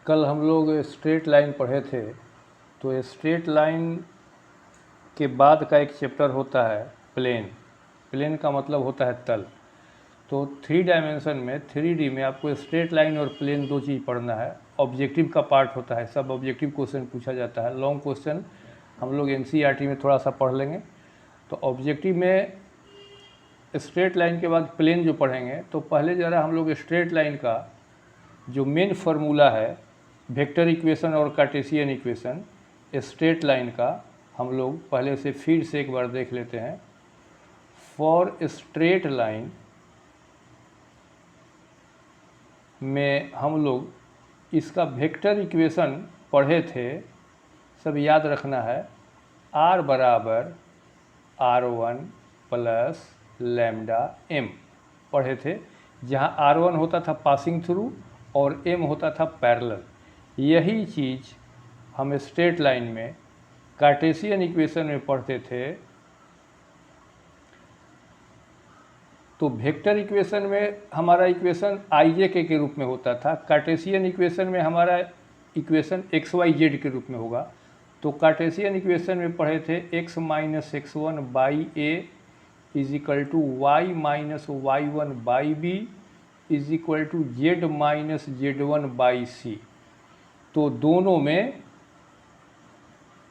कल हम लोग स्ट्रेट लाइन पढ़े थे। तो स्ट्रेट लाइन के बाद का एक चैप्टर होता है प्लेन। प्लेन का मतलब होता है तल। तो 3 डायमेंशन में 3D में आपको स्ट्रेट लाइन और प्लेन दो चीज़ पढ़ना है। ऑब्जेक्टिव का पार्ट होता है, सब ऑब्जेक्टिव क्वेश्चन पूछा जाता है। लॉन्ग क्वेश्चन हम लोग NCERT में थोड़ा सा पढ़ लेंगे। तो ऑब्जेक्टिव में स्ट्रेट लाइन के बाद प्लेन जो पढ़ेंगे, तो पहले ज़रा हम लोग स्ट्रेट लाइन का जो मेन फार्मूला है, वेक्टर इक्वेशन और कार्टेशियन इक्वेशन स्ट्रेट लाइन का, हम लोग पहले से फिर से एक बार देख लेते हैं। फॉर स्ट्रेट लाइन में हम लोग इसका वेक्टर इक्वेशन पढ़े थे, सब याद रखना है। r बराबर r1 प्लस लैम्डा m पढ़े थे, जहाँ r1 होता था पासिंग थ्रू और m होता था पैरेलल। यही चीज़ हम स्ट्रेट लाइन में कार्टेशियन इक्वेशन में पढ़ते थे। तो वेक्टर इक्वेशन में हमारा इक्वेशन IJK के रूप में होता था, कार्टेशियन इक्वेशन में हमारा इक्वेशन XYZ के रूप में होगा। तो कार्टेशियन इक्वेशन में पढ़े थे x minus x1 by A is equal to Y minus y1 by B is equal to z माइनस z1 बाई सी। तो दोनों में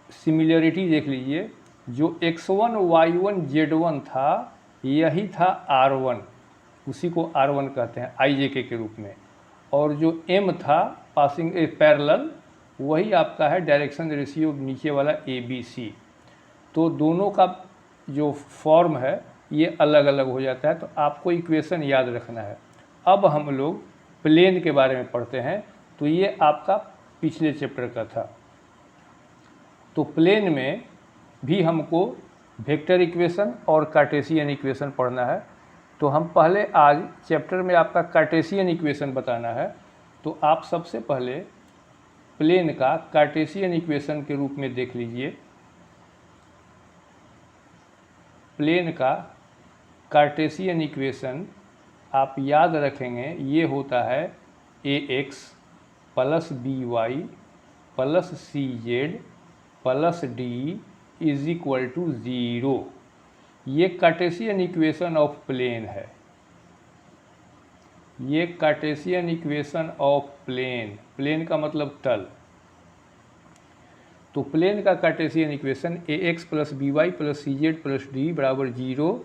सिमिलरिटी देख लीजिए, जो x1 y1 z1 था यही था r1, उसी को r1 कहते हैं IJK के रूप में। और जो m था पासिंग पैरेलल, वही आपका है डायरेक्शन रेशियो नीचे वाला ABC। तो दोनों का जो फॉर्म है ये अलग अलग हो जाता है, तो आपको इक्वेशन याद रखना है। अब हम लोग प्लेन के बारे में पढ़ते हैं। तो ये आपका पिछले चैप्टर का था। तो प्लेन में भी हमको वेक्टर इक्वेशन और कार्टेशियन इक्वेशन पढ़ना है। तो हम पहले आज चैप्टर में आपका कार्टेशियन इक्वेशन बताना है। तो आप सबसे पहले प्लेन का कार्टेशियन इक्वेशन के रूप में देख लीजिए। प्लेन का कार्टेशियन इक्वेशन आप याद रखेंगे, ये होता है AX plus BY plus CZ plus D is equal to 0। ये कार्टेशियन इक्वेशन ऑफ प्लेन है। ये Cartesian equation of plane, plane का मतलब तल। तो प्लेन का Cartesian equation AX plus BY plus CZ plus D बराबर 0,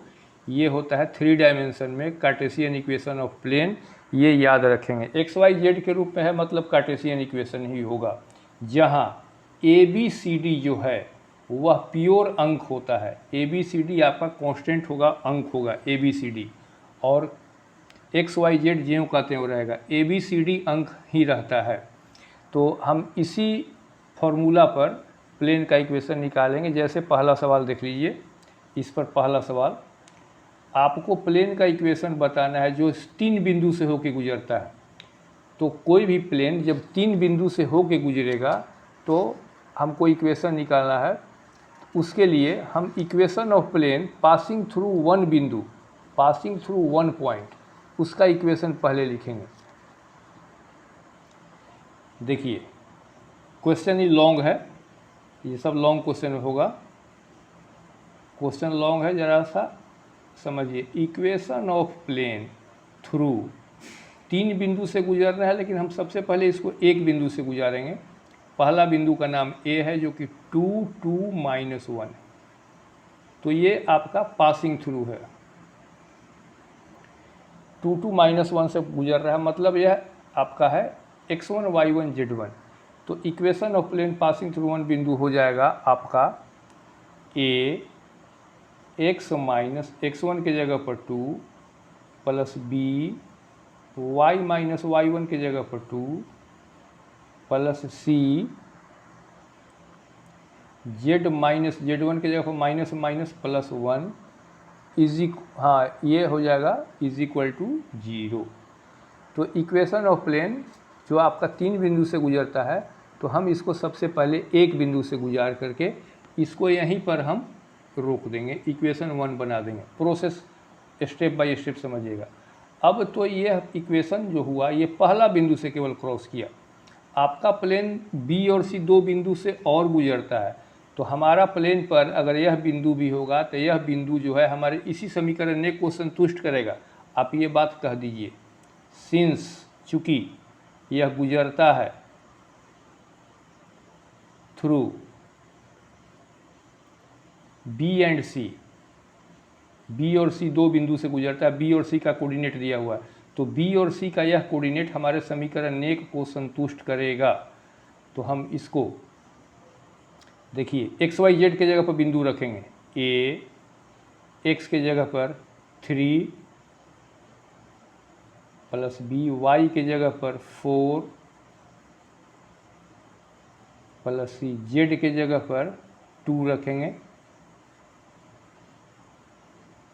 ये होता है 3 डायमेंशन में कार्टेशियन इक्वेशन ऑफ प्लेन। ये याद रखेंगे। XYZ के रूप में है, मतलब कार्टेशियन इक्वेशन ही होगा, जहाँ ABCD जो है वह प्योर अंक होता है। ABCD आपका कांस्टेंट होगा, अंक होगा ABCD। और XYZ जो कहते हैं वो रहेगा, ABCD अंक ही रहता है। तो हम इसी फॉर्मूला पर प्लेन का इक्वेशन निकालेंगे। जैसे पहला सवाल देख लीजिए। इस पर पहला सवाल, आपको प्लेन का इक्वेशन बताना है जो 3 बिंदु से होकर गुजरता है। तो कोई भी प्लेन जब 3 बिंदु से होकर गुजरेगा तो हमको इक्वेशन निकालना है। उसके लिए हम equation of plane passing through one बिंदु, पासिंग थ्रू वन पॉइंट, उसका इक्वेशन पहले लिखेंगे। देखिए क्वेश्चन ही लॉन्ग है, ये सब लॉन्ग क्वेश्चन होगा। क्वेश्चन लॉन्ग है, ज़रा सा समझिए। इक्वेशन ऑफ प्लेन थ्रू 3 बिंदु से गुजरना है, लेकिन हम सबसे पहले इसको एक बिंदु से गुजारेंगे। पहला बिंदु का नाम A है, जो कि 2, 2, -1। तो ये आपका पासिंग थ्रू है। 2, 2, -1 से गुजर रहा है, मतलब यह आपका है x1 y1 z1। तो equation of plane passing through one बिंदु हो जाएगा आपका A x माइनस x1 के जगह पर 2 plus B y minus y1 के जगह पर 2 प्लस C z माइनस z1 के जगह पर माइनस माइनस प्लस 1 हाँ ये हो जाएगा इज इक्वल टू 0। तो इक्वेशन ऑफ प्लेन जो आपका 3 बिंदु से गुजरता है, तो हम इसको सबसे पहले एक बिंदु से गुजार करके इसको यहीं पर हम रोक देंगे, इक्वेशन 1 बना देंगे। प्रोसेस स्टेप बाय स्टेप समझिएगा। अब तो ये इक्वेशन जो हुआ, ये पहला बिंदु से केवल क्रॉस किया। आपका प्लेन बी और सी दो बिंदु से और गुजरता है, तो हमारा प्लेन पर अगर यह बिंदु भी होगा तो यह बिंदु जो है हमारे इसी समीकरण ए को संतुष्ट करेगा। आप ये बात कह दीजिए, सिंस चूँकि यह गुजरता है through B and C, B और सी दो बिंदु से गुजरता है, बी और सी का कोऑर्डिनेट दिया हुआ है, तो बी और सी का यह कोऑर्डिनेट हमारे समीकरण एक को संतुष्ट करेगा। तो हम इसको देखिए एक्स वाई जेड के जगह पर बिंदु रखेंगे, ए एक्स के जगह पर 3 प्लस बी वाई के जगह पर 4 प्लस सी जेड के जगह पर 2 रखेंगे।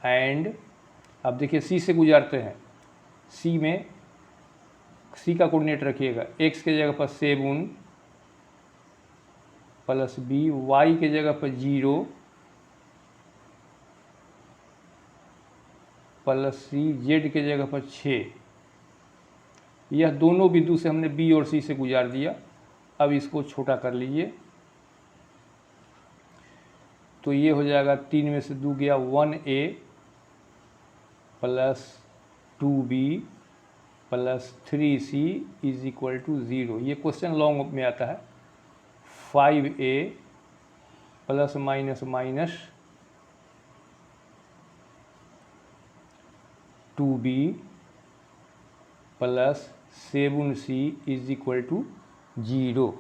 एंड अब देखिए सी से गुजारते हैं, सी में सी का कोऑर्डिनेट रखिएगा, एक्स के जगह पर 7 प्लस बी वाई के जगह पर 0 प्लस सी जेड के जगह पर 6। यह दोनों बिंदु से हमने बी और सी से गुजार दिया। अब इसको छोटा कर लीजिए, तो ये हो जाएगा 3 में से 2 गया 1a plus 2b plus 3c is equal to 0। ये क्वेश्चन लॉन्ग में आता है। 5a plus minus minus 2b plus 7c is equal to 0।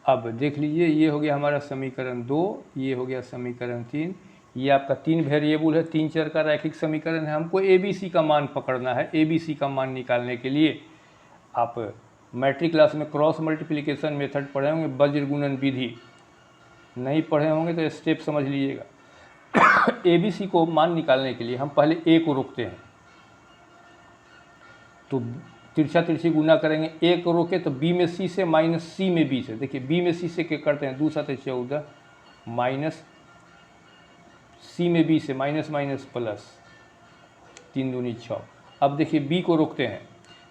अब देख लीजिए, ये हो गया हमारा समीकरण 2, ये हो गया समीकरण 3। ये आपका 3 वेरिएबल है, 3 चर का रैखिक समीकरण है। हमको ए बी सी का मान पकड़ना है। ए बी सी का मान निकालने के लिए आप मैट्रिक क्लास में क्रॉस मल्टीप्लिकेशन मेथड पढ़े होंगे, वज्र गुणन विधि नहीं पढ़े होंगे तो स्टेप समझ लीजिएगा। ए बी सी को मान निकालने के लिए हम पहले ए को रोकते हैं, तो तिरछा तिरछी गुना करेंगे, ए को रोके तो बी में सी से माइनस सी में बी से। देखिए बी में सी से क्या करते हैं, 2 7 14 माइनस सी में बी से माइनस माइनस प्लस 3 दूनी 6। अब देखिए बी को रोकते हैं,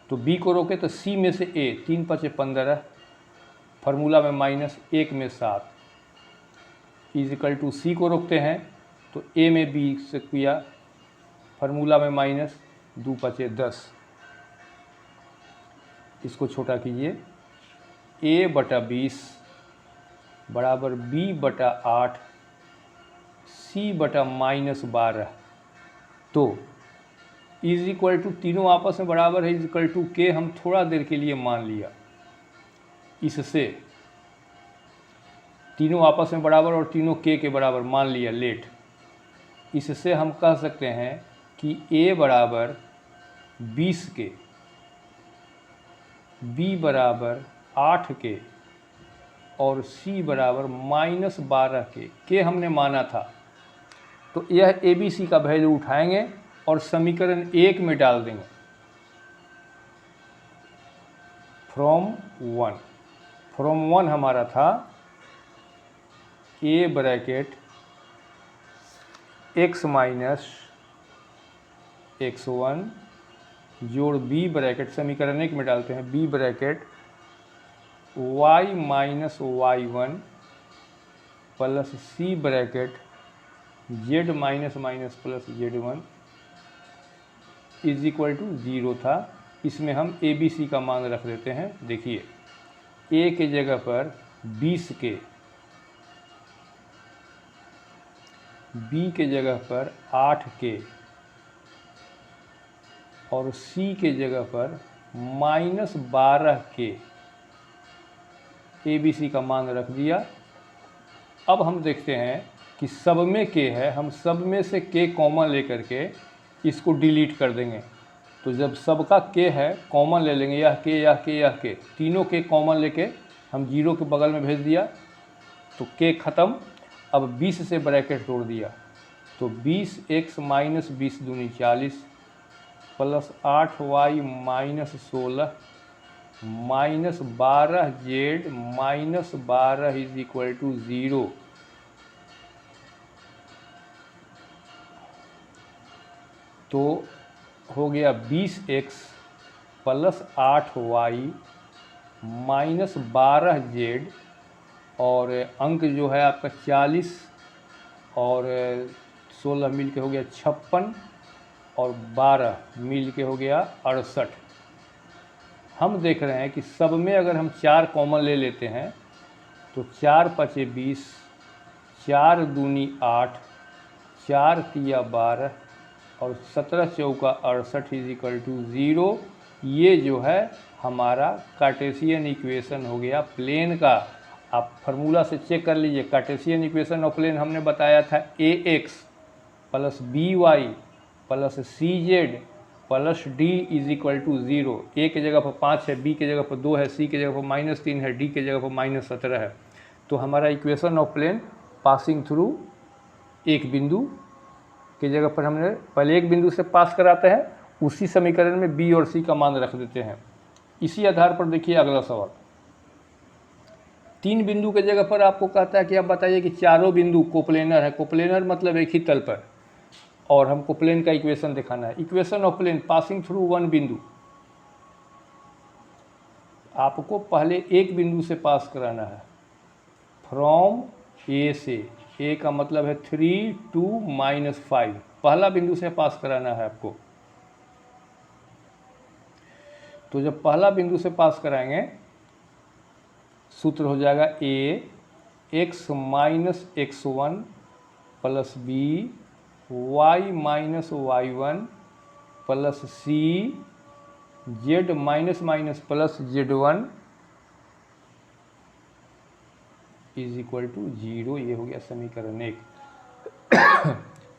तो बी को रोके तो सी में से ए, 3 5 15 फार्मूला में माइनस 1 में 7 इजिकल टू सी को रोकते हैं तो ए में बी से किया, फार्मूला में माइनस 2 5 10। इसको छोटा कीजिए, a बटा 20 बराबर b बटा 8 c बटा माइनस 12। तो इज इक्वल टू तीनों आपस में बराबर है, इज इक्वल टू के हम थोड़ा देर के लिए मान लिया। इससे तीनों आपस में बराबर और तीनों के बराबर मान लिया लेट। इससे हम कह सकते हैं कि a बराबर 20 के, b बराबर 8 के और c बराबर माइनस 12 के हमने माना था। तो यह ए बी सी का वैल्यू उठाएंगे और समीकरण 1 में डाल देंगे, फ्रॉम 1 हमारा था a bracket x minus x1 जोड़ b ब्रैकेट, समीकरण 1 में डालते हैं, b bracket y minus y1 plus c bracket z minus minus plus z1 is equal to 0 था। इसमें हम ए बी सी का मान रख देते हैं। देखिए a के जगह पर 20 के, b के जगह पर 8 के और c के जगह पर माइनस 12 के ए बी सी का मान रख दिया। अब हम देखते हैं कि सब में के है, हम सब में से के कॉमन लेकर के इसको डिलीट कर देंगे। तो जब सबका के है कॉमन ले लेंगे, यह के यह के यह के, तीनों के कॉमन लेके हम 0 के बगल में भेज दिया तो के ख़त्म। अब 20 से ब्रैकेट तोड़ दिया तो 20x माइनस 20 दूनी 40 plus 8y minus 16 minus 12z minus 12 is equal to 0। तो हो गया 20x प्लस 8y -12z और अंक जो है आपका 40 और 16 मिल के हो गया 56 और 12 मिल के हो गया 68। हम देख रहे हैं कि सब में अगर हम 4 कॉमन ले लेते हैं तो 4 पचे 20, 4 दूनी 8, 4 तिया 12 और 17 चौका 68 इजिकल टू 0। ये जो है हमारा कार्टेशियन इक्वेशन हो गया प्लेन का। आप फार्मूला से चेक कर लीजिए, कार्टेशियन इक्वेशन ऑफ प्लेन हमने बताया था ax plus by plus cz plus d is equal to 0। A के जगह पर 5 है, बी के जगह पर 2 है, सी के जगह पर -3 है, डी के जगह पर -17 है। तो हमारा equation of plane passing through एक बिंदु के जगह पर हमने पहले एक बिंदु से पास कराते हैं, उसी समीकरण में बी और सी का मान रख देते हैं। इसी आधार पर देखिए अगला सवाल, 3 बिंदु के जगह पर आपको कहता है कि आप बताइए कि चारों बिंदु कोप्लेनर है। कोप्लेनर मतलब एक ही तल पर, और हमको प्लेन का इक्वेशन दिखाना है। Equation of plane passing through one बिंदु, आपको पहले एक बिंदु से पास कराना है फ्रॉम ए से। ए का मतलब है 3 2 -5, पहला बिंदु से पास कराना है आपको। तो जब पहला बिंदु से पास कराएंगे सूत्र हो जाएगा A x minus x1 plus B y minus y1 plus C z minus minus plus z1 is equal to 0। ये हो गया समीकरण 1।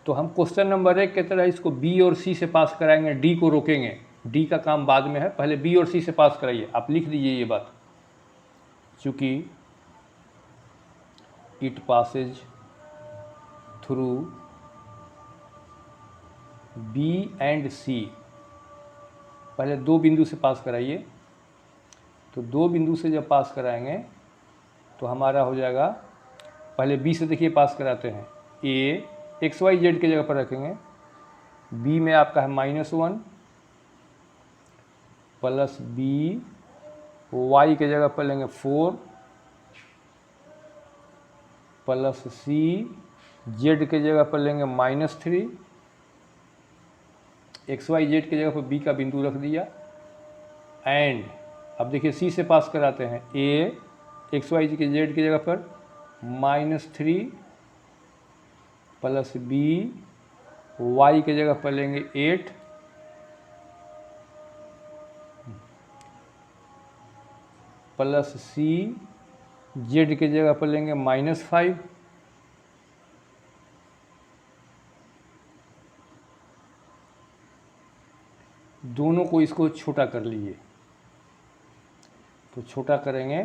तो हम क्वेश्चन नंबर 1 की तरह इसको बी और सी से पास कराएंगे, डी को रोकेंगे। डी का काम बाद में है, पहले बी और सी से पास कराइए। आप लिख दीजिए ये बात, चूँकि it passes through B and C, पहले 2 बिंदु से पास कराइए। तो 2 बिंदु से जब पास कराएंगे तो हमारा हो जाएगा, पहले बी से देखिए पास कराते हैं। ए एक्स वाई जेड की जगह पर रखेंगे, बी में आपका है -1 प्लस बी, वाई के जगह पर लेंगे 4 प्लस सी, जेड के जगह पर लेंगे -3, एक्स वाई जेड की जगह पर बी का बिंदु रख दिया। एंड अब देखिए सी से पास कराते हैं, ए एक्स वाई के जेड की जगह पर -3 प्लस बी, वाई के जगह पर लेंगे 8 प्लस सी, जेड के जगह पर लेंगे -5 दोनों को इसको छोटा कर लीजिए। तो छोटा करेंगे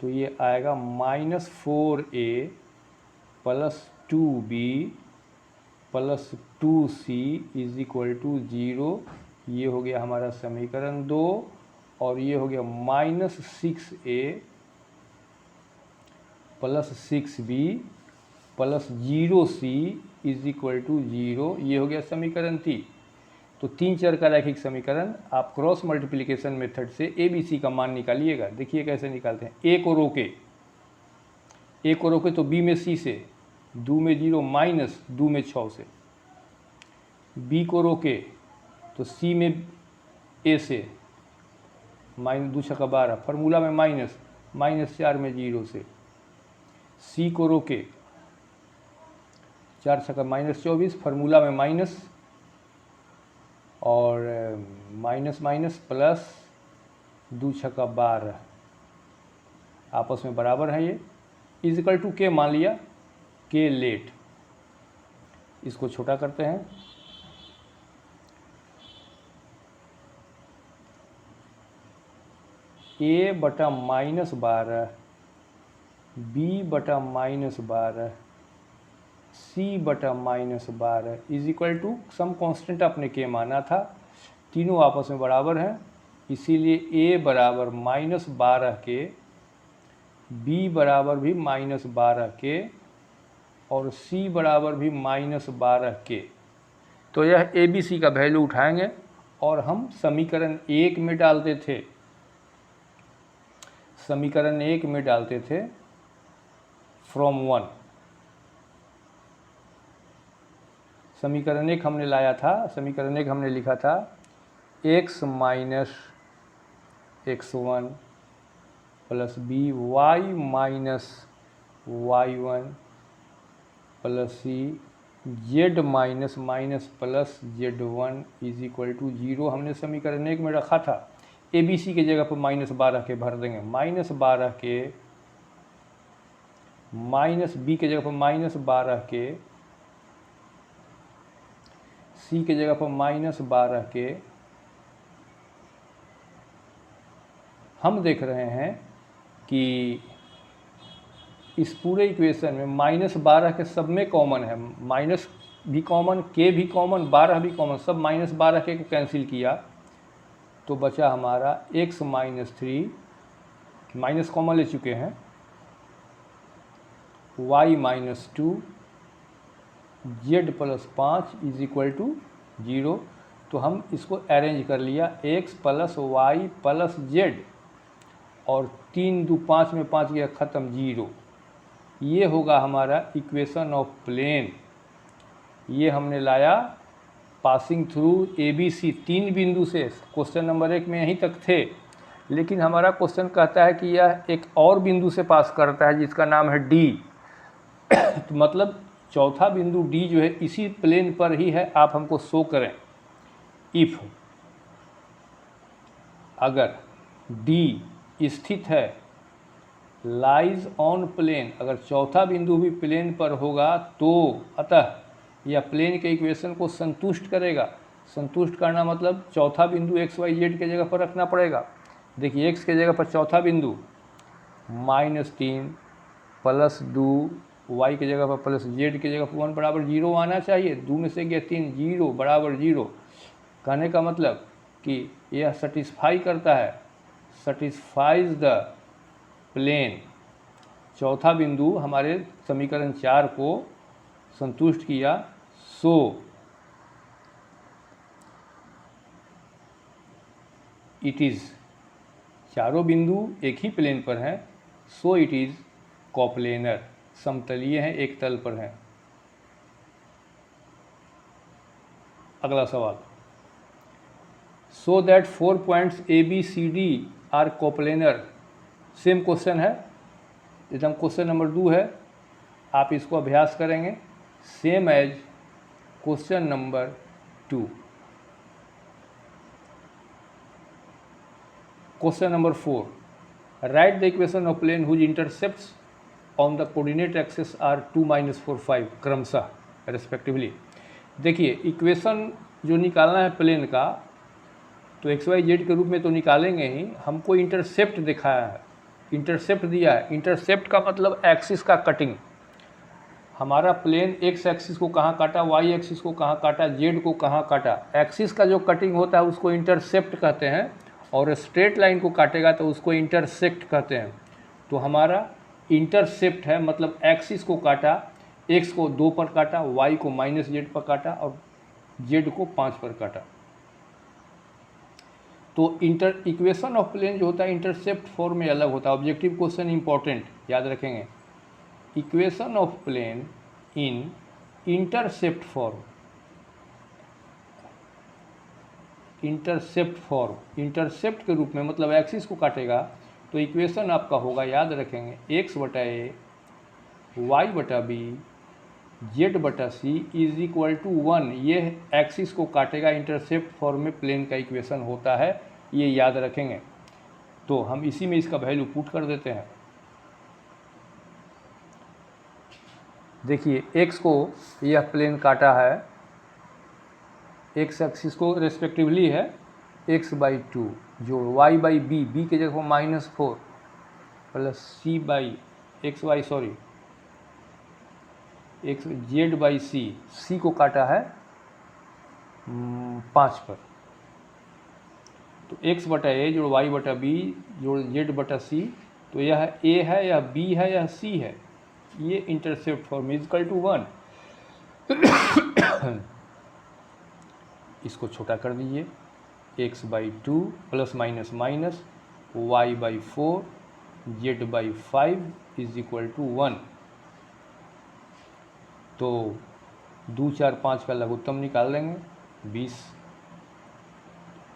तो ये आएगा -4a plus 2b plus 2c is equal to 0। ये हो गया हमारा समीकरण 2। और ये हो गया -6a plus 6b plus 0c is equal to 0। ये हो गया समीकरण 3। तो 3 चर का रैखिक समीकरण आप क्रॉस मल्टीप्लिकेशन मेथड से ए बी सी का मान निकालिएगा। देखिए कैसे निकालते हैं। ए को रोके तो बी में सी से, 2 में 0 माइनस 2 में 6 से। बी को रोके तो सी में ए से, -2 छक्का 12 फार्मूला में -4 में 0 से। सी को रोके 4 छक्का -24 फार्मूला में माइनस और माइनस प्लस 2 छक्का 12 आपस में बराबर है। ये इजिकल टू के मान लिया, के लेट। इसको छोटा करते हैं, ए बटा -12 बी बटा -12 सी बटा -12 is equal to some constant अपने के माना था, तीनों आपस में बराबर हैं। इसीलिए ए बराबर -12 के, बी बराबर भी -12 के और सी बराबर भी -12 के। तो यह ए बी सी का वैल्यू उठाएंगे और हम समीकरण 1 में डालते थे समीकरण 1 में डालते थे फ्रॉम 1। समीकरण 1 हमने लाया था, समीकरण 1 हमने लिखा था x minus x1 plus B Y minus y1 plus C Z minus minus plus z1 is equal to 0 हमने समीकरण 1 में रखा था। ए बी सी की जगह पर -12 के भर देंगे, -12 के माइनस बी के जगह पर -12 के, सी के जगह पर -12 के। हम देख रहे हैं कि इस पूरे इक्वेशन में -12 के सब में कॉमन है, माइनस भी कॉमन, के भी कॉमन, 12 भी कॉमन, सब -12 के को कैंसिल किया तो बचा हमारा x माइनस 3, माइनस कॉमन ले चुके हैं, y minus 2, z plus 5 is equal to 0। तो हम इसको अरेंज कर लिया x plus Y plus Z, और 3 2 5 में 5 गया ख़त्म 0। ये होगा हमारा इक्वेशन ऑफ प्लेन। ये हमने लाया passing through A B C 3 बिंदु से। क्वेश्चन नंबर 1 में यहीं तक थे, लेकिन हमारा क्वेश्चन कहता है कि यह एक और बिंदु से पास करता है जिसका नाम है डी। तो मतलब चौथा बिंदु डी जो है इसी प्लेन पर ही है, आप हमको शो करें। इफ अगर डी स्थित है लाइज ऑन प्लेन, अगर चौथा बिंदु भी प्लेन पर होगा तो अतः यह प्लेन के इक्वेशन को संतुष्ट करेगा। संतुष्ट करना मतलब चौथा बिंदु एक्स वाई जेड के जगह पर रखना पड़ेगा। देखिए एक्स के जगह पर चौथा बिंदु -3 प्लस 2, वाई के जगह पर प्लस जेड के जगह पर 1 बराबर 0 आना चाहिए। 2 में से गया 3, 0 बराबर 0। कहने का मतलब कि यह सेटिस्फाई करता है, सेटिस्फाइज द प्लेन। चौथा बिंदु हमारे समीकरण 4 को संतुष्ट किया। सो इट इज़, चारों बिंदु एक ही प्लेन पर हैं, सो इट इज़ कोप्लेनर, समतलीय हैं, एक तल पर हैं। अगला सवाल, so that 4 points A B C D are coplanar. Same question है, एकदम क्वेश्चन नंबर 2 है, आप इसको अभ्यास करेंगे same as question number 2। Question number 4, write the equation of plane whose intercepts on the coordinate axis are 2, -4, 5 क्रमशः respectively. देखिए equation जो निकालना है प्लेन का, तो एक्स वाई जेड के रूप में तो निकालेंगे ही, हमको इंटरसेप्ट दिखाया है, इंटरसेप्ट दिया है। इंटरसेप्ट का मतलब एक्सिस का कटिंग। हमारा प्लेन एक्स एक्सिस को कहाँ काटा, वाई एक्सिस को कहाँ काटा, जेड को कहाँ काटा। एक्सिस का जो कटिंग होता है उसको इंटरसेप्ट कहते हैं, और स्ट्रेट लाइन को काटेगा तो उसको इंटरसेक्ट कहते हैं। तो हमारा इंटरसेप्ट है, मतलब एक्सिस को काटा, एक्स को 2 पर काटा, वाई को -z पर काटा और जेड को 5 पर काटा। तो इक्वेशन ऑफ प्लेन जो होता है इंटरसेप्ट फॉर्म में अलग होता है। ऑब्जेक्टिव क्वेश्चन इंपॉर्टेंट याद रखेंगे, equation of plane in intercept form, intercept form, intercept के रूप में मतलब एक्सिस को काटेगा, तो इक्वेशन आपका होगा, याद रखेंगे, x बटा ए, वाई बटा बी, जेड बटा सी इज इक्वल टू 1। ये एक्सिस को काटेगा, इंटरसेप्ट फॉर्म में प्लेन का इक्वेशन होता है, ये याद रखेंगे। तो हम इसी में इसका वैल्यू पुट कर देते हैं। देखिए x को यह प्लेन काटा है, x एक्सिस को रेस्पेक्टिवली है x/2 जो y/b, b के जगह -4 प्लस z/c, c को काटा है 5 पर। तो x बटा ए जो y बटा बी जो z बटा सी, तो यह a है, यह b है, यह c है। ये इंटरसेप्ट फॉर्म इक्वल टू 1। इसको छोटा कर दीजिए, x/2 plus minus minus y/4 z/5 is equal to 1। तो 2, 4, 5 का लघुत्तम निकाल लेंगे 20,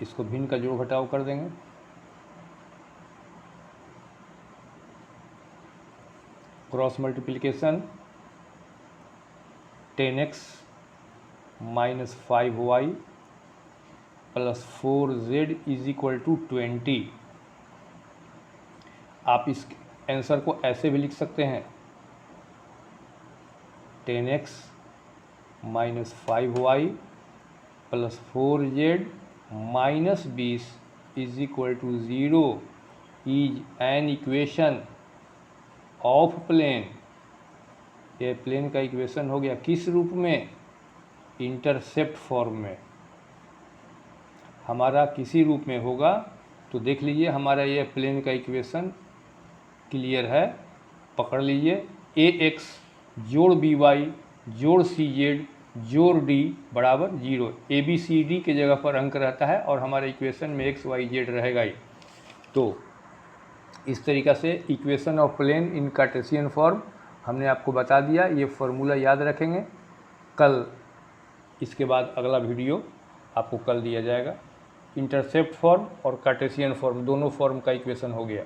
इसको भिन्न का जोड़ घटाव कर देंगे, cross multiplication 10x minus 5y plus 4z is equal to 20। आप इस आंसर को ऐसे भी लिख सकते हैं 10x minus 5y plus 4z minus 20 is equal to 0 is an equation of plane. यह प्लेन का इक्वेशन हो गया किस रूप में? इंटरसेप्ट फॉर्म में। हमारा किसी रूप में होगा तो देख लीजिए, हमारा यह प्लेन का इक्वेशन क्लियर है, पकड़ लीजिए। ax जोड़ by जोड़ cz जोड़ d बराबर 0। ABCD के जगह पर अंक रहता है और हमारे इक्वेशन में x y z रहेगा ही। तो इस तरीक़ा से equation of plane in Cartesian form हमने आपको बता दिया। ये फार्मूला याद रखेंगे। कल इसके बाद अगला वीडियो आपको कल दिया जाएगा। इंटरसेप्ट फॉर्म और कार्टेशियन फॉर्म दोनों फॉर्म का इक्वेशन हो गया।